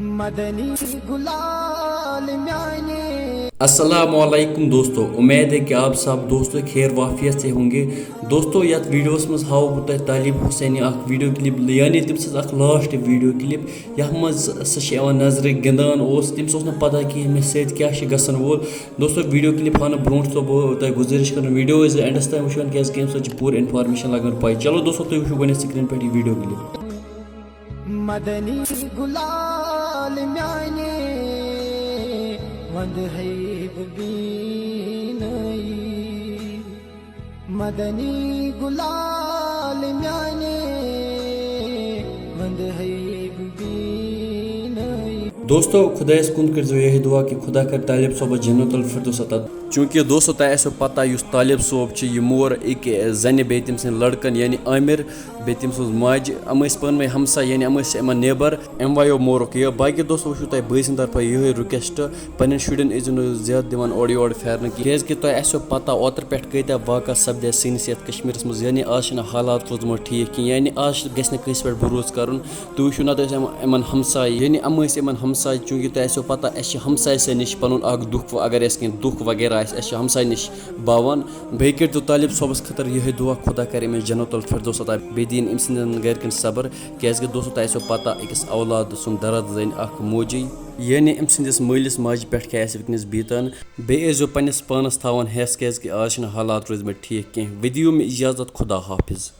मदनी गुलाल म्याने। अस्सलामुअलैकुम दोस्तों, उम्मीद है कि आप सब दोस्तों खैर वाफियत से होंगे। दोस्तों यथ वीडियोस मज हाव बह तालिब हुसैन वीडियो क्लिप यानी तम लास्ट वीडियो क्लिप यह मज नजर गिंदान तमिस पता कि मे सत क्या गसन वोल। दोस्तों वीडियो क्लिप हानो ब्रो तो बह गुजारिश कर वीडियो एंडस तम वो क्या पूरी इन्फॉर्मेशन लगन पाई। चलो दोस्तों तुम वो गो स्क्रीन पे वीडियो क्लिप। मदनी गुलाल म्याने वंद हैब बीनई। मदनी गुलाल म्याने वंद हैब बीनई। दोस्तों खुदायस कुन कर यही दुआ कि खुदा कर तालिब सोब जन्नतुल फिरदौस अता। चूँकि दोस्तों तह पता उस तालिब सोब यह मोर एक जन बे तम सद लड़कन यानी आमिर बे तम सज माज पान वे हमसा यानी इमन नेबर अम वायो मोरुक यह। बाकी दोस्तों वो तुम बई सद तरफ ये रिक्वेस्ट पन्न शुरन इजन ज्यादा दिवान ओर योर फेरन कि तुम पता ओतर पे कत्या वाक़ा सपदे सैनिस ये कश्मीर मज यानी आज हालात रोजम ठीक कह यानी आज गस पे भरोस कर। तुम वो ना इमन हमसाय यानी इमन हमसाय चूँकि तुम पता हमसाय से नश पन दुख अगर दुख वगैरह हमसाय नश बावान बे कर तालिब सोबस खतर यह दुआ खुदा कर जन्नतुल फिरदौस अता बे दिन अम सदन गरकन सबर क्या दोस्तों तुम पता अकिस औलाद सुन दर्द जन मोजी यानी अम सदिस मलिस माज पे क्या वनस बीतान बेजो पन्नस पानस थवान हेस क्या आज हालात रोजम ठीक कह। वदियो में इजाजत खुदा हाफिज।